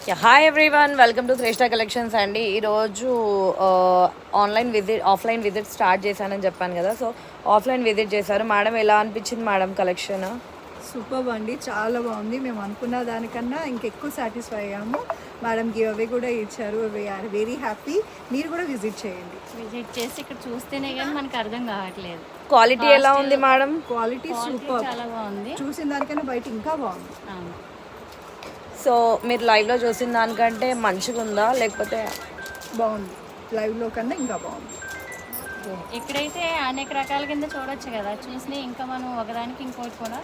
Hi everyone, welcome to Shreshta collections అండి. ఈరోజు offline visit start చేశానని చెప్పాను కదా. సో ఆఫ్లైన్ విజిట్ చేశారు మేడం. ఎలా అనిపించింది మేడం కలెక్షన్? సూపర్ అండి, చాలా బాగుంది. మేము అనుకున్న దానికన్నా ఇంకెక్కువ సాటిస్ఫై అయ్యాము. మేడం గివ్ అవే కూడా ఇచ్చారు. We're very happy. మీరు కూడా విజిట్ చేయండి. విజిట్ చేసి ఇక్కడ చూస్తేనే కానీ మనకు అర్థం కావట్లేదు. క్వాలిటీ ఎలా ఉంది మేడం? క్వాలిటీ సూపర్, చాలా బాగుంది. చూసిన దానికన్నా బయట ఇంకా బాగుంది. అవును. సో మీరు లైవ్లో చూసిన దానికంటే మంచిగా ఉందా లేకపోతే? బాగుంది, లైవ్లో కన్నా ఇంకా బాగుంది. ఇక్కడైతే అనేక రకాల కింద చూడొచ్చు కదా, చూసి ఇంకా మనం ఒకదానికి ఇంకోటి కూడా.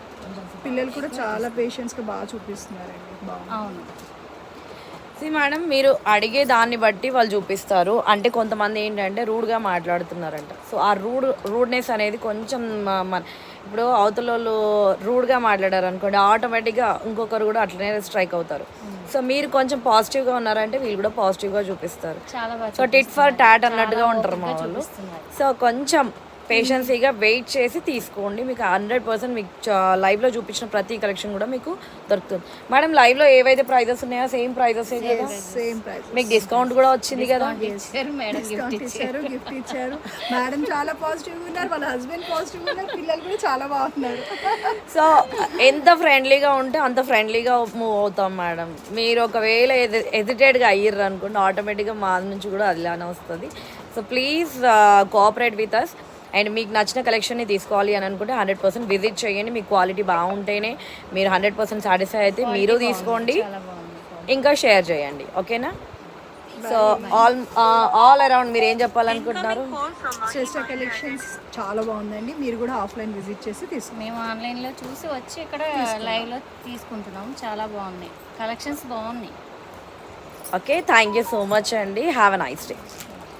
పిల్లలు కూడా చాలా పేషెన్స్గా బాగా చూపిస్తున్నారండి. బాగుంది. అవును. మేడం, మీరు అడిగే దాన్ని బట్టి వాళ్ళు చూపిస్తారు. అంటే కొంతమంది ఏంటంటే రూడ్గా మాట్లాడుతున్నారంట. సో ఆ రూడ్నెస్ అనేది కొంచెం ఇప్పుడు అవతల వాళ్ళు రూడ్గా మాట్లాడారు అనుకోండి, ఆటోమేటిక్గా ఇంకొకరు కూడా అట్లనే స్ట్రైక్ అవుతారు. సో మీరు కొంచెం పాజిటివ్గా ఉన్నారంటే వీళ్ళు కూడా పాజిటివ్గా చూపిస్తారు. చాలా బాగా. సో టిట్ ఫర్ టాట్ అన్నట్టుగా ఉంటారు మా వాళ్ళు. సో కొంచెం పేషెన్సీగా వెయిట్ చేసి తీసుకోండి. మీకు 100% మీకు లైవ్లో చూపించిన ప్రతి కలెక్షన్ కూడా మీకు దొరుకుతుంది. మేడం, లైవ్లో ఏవైతే ప్రైజెస్ ఉన్నాయో సేమ్ ప్రైజెస్ కదా? Same price. మీకు డిస్కౌంట్ కూడా వచ్చింది కదా? డిస్కౌంట్ ఇచ్చారు, గిఫ్ట్ ఇచ్చారు. మేడం చాలా పాజిటివ్ ఉన్నారు, వాళ్ళ హస్బెండ్ పాజిటివ్ ఉన్నారు, పిల్లలు కూడా చాలా బాగున్నారు. సో ఎంత ఫ్రెండ్లీగా ఉంటే అంత ఫ్రెండ్లీగా మూవ్ అవుతాం మేడం. మీరు ఒకవేళ ఎజిటేట్గా అయ్యారు అనుకోండి, ఆటోమేటిక్గా మా నుంచి కూడా అదిలానే వస్తుంది. So please cooperate with us. And మీకు నచ్చిన కలెక్షన్ని తీసుకోవాలి అని అనుకుంటే 100% విజిట్ చేయండి. మీ క్వాలిటీ బాగుంటేనే మీరు 100% సాటిస్ఫై అయితే మీరు తీసుకోండి, ఇంకా షేర్ చేయండి. ఓకేనా? సో ఆల్ అరౌండ్ మీరు ఏం చెప్పాలనుకుంటున్నారు? శ్రేష్ఠ కలెక్షన్స్ చాలా బాగుందండి. మీరు కూడా ఆఫ్లైన్ విజిట్ చేసి తీసుకోండి. మేము ఆన్లైన్లో చూసి వచ్చి ఇక్కడ లైవ్లో తీసుకుంటున్నాం. చాలా బాగున్నాయి, కలెక్షన్స్ బాగున్నాయి. Okay, thank you so much అండి. Have a nice day.